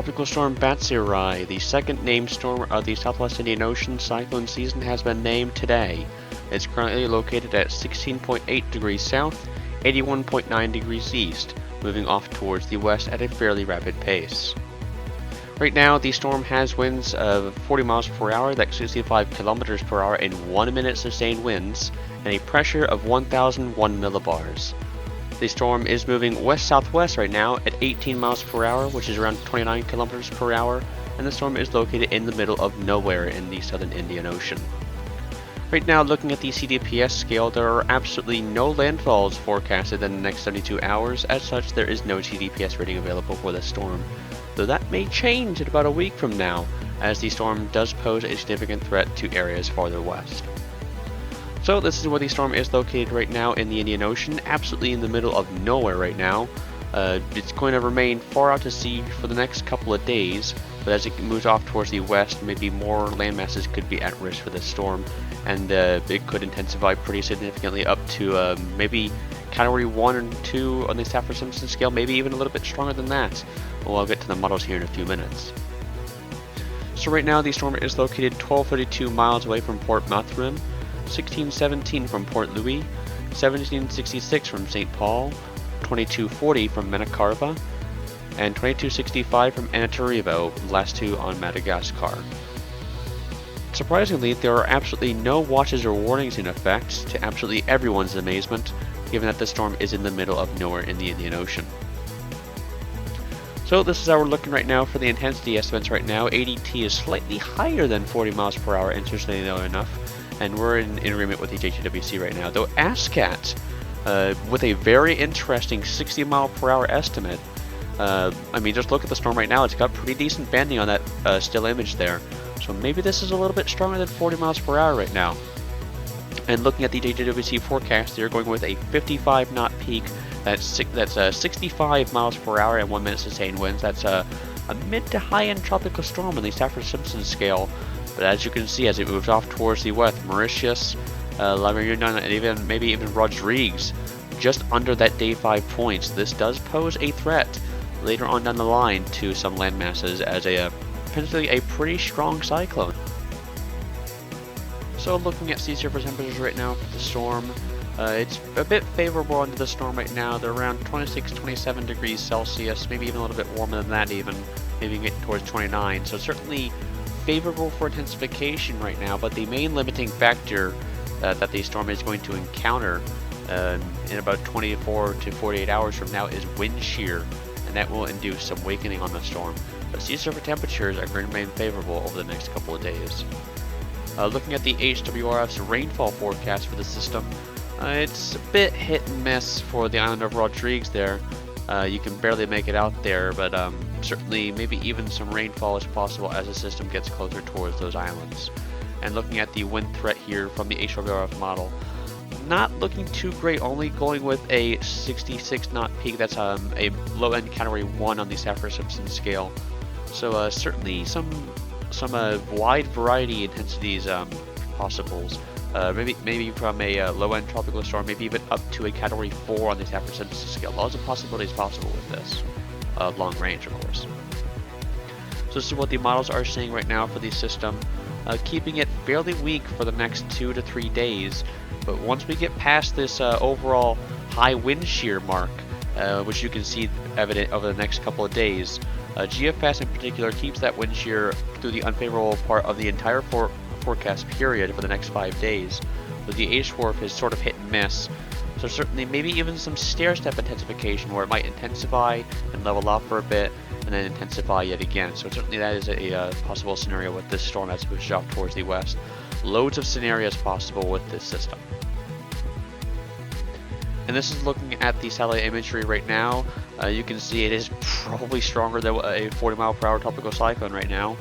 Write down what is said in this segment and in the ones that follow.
Tropical Storm Batsirai, the second named storm of the Southwest Indian Ocean cyclone season, has been named today. It's currently located at 16.8 degrees south, 81.9 degrees east, moving off towards the west at a fairly rapid pace. Right now, the storm has winds of 40 miles per hour, that's 65 kilometers per hour in 1 minute sustained winds, and a pressure of 1,001 millibars. The storm is moving west-southwest right now at 18 miles per hour, which is around 29 kilometers per hour, and the storm is located in the middle of nowhere in the southern Indian Ocean. Right now, looking at the CDPS scale, there are absolutely no landfalls forecasted in the next 72 hours. As such, there is no CDPS rating available for the storm, though that may change in about a week from now, as the storm does pose a significant threat to areas farther west. So this is where the storm is located right now in the Indian Ocean, absolutely in the middle of nowhere right now. It's going to remain far out to sea for the next couple of days, but as it moves off towards the west, maybe more landmasses could be at risk for this storm, and it could intensify pretty significantly up to maybe Category 1 and 2 on the Saffir-Simpson scale, maybe even a little bit stronger than that. Well, I'll get to the models here in a few minutes. So right now the storm is located 1232 miles away from Port Mathurin, 1617 from Port Louis, 1766 from St. Paul, 2240 from Menacarva, and 2265 from Antananarivo, the last two on Madagascar. Surprisingly, there are absolutely no watches or warnings in effect, to absolutely everyone's amazement, given that the storm is in the middle of nowhere in the Indian Ocean. So this is how we're looking right now for the intensity estimates right now. ADT is slightly higher than 40 miles per hour, interestingly enough, and we're in agreement with the JTWC right now. Though ASCAT, with a very interesting 60 mile per hour estimate, I mean, just look at the storm right now, it's got pretty decent bending on that still image there. So maybe this is a little bit stronger than 40 miles per hour right now. And looking at the JTWC forecast, they're going with a 55 knot peak. That's 65 miles per hour and 1 minute sustained winds. That's a mid to high end tropical storm on the Saffir-Simpson scale. But as you can see, as it moves off towards the west, Mauritius, La Réunion, and maybe even Rodrigues, just under that day 5 points. This does pose a threat later on down the line to some land masses as potentially a pretty strong cyclone. So looking at sea surface temperatures right now for the storm, it's a bit favorable under the storm right now. They're around 26-27 degrees Celsius, maybe even a little bit warmer than that even, maybe getting towards 29. So certainly favorable for intensification right now, but the main limiting factor that the storm is going to encounter in about 24 to 48 hours from now is wind shear, and that will induce some weakening on the storm. But sea surface temperatures are going to remain favorable over the next couple of days. Looking at the HWRF's rainfall forecast for the system, it's a bit hit and miss for the island of Rodrigues there. You can barely make it out there, but certainly maybe even some rainfall is possible as the system gets closer towards those islands. And looking at the wind threat here from the HWRF model, not looking too great, only going with a 66 knot peak. That's a low end Category 1 on the Saffir-Simpson scale. So certainly some wide variety intensities possibles. Maybe from a low-end tropical storm, maybe even up to a Category 4 on the Saffir-Simpson scale. Lots of possibilities possible with this, long range, of course. So this is what the models are saying right now for the system, keeping it fairly weak for the next 2 to 3 days. But once we get past this overall high wind shear mark, which you can see evident over the next couple of days, GFS in particular keeps that wind shear through the unfavorable part of the entire forecast period for the next 5 days. But the HWRF is sort of hit and miss. So certainly maybe even some stair-step intensification where it might intensify and level off for a bit and then intensify yet again. So certainly that is a possible scenario with this storm as it pushes off towards the west. Loads of scenarios possible with this system. And this is looking at the satellite imagery right now. You can see it is probably stronger than a 40 mile per hour tropical cyclone right now.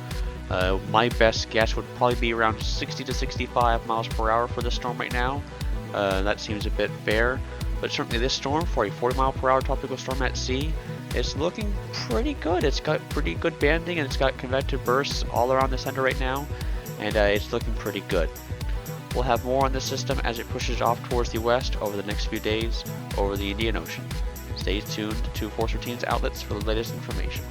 My best guess would probably be around 60 to 65 miles per hour for the storm right now. That seems a bit fair, but certainly this storm, for a 40 mile per hour tropical storm at sea, is looking pretty good. It's got pretty good banding and it's got convective bursts all around the center right now, and it's looking pretty good. We'll have more on this system as it pushes off towards the west over the next few days over the Indian Ocean. Stay tuned to Force Routines outlets for the latest information.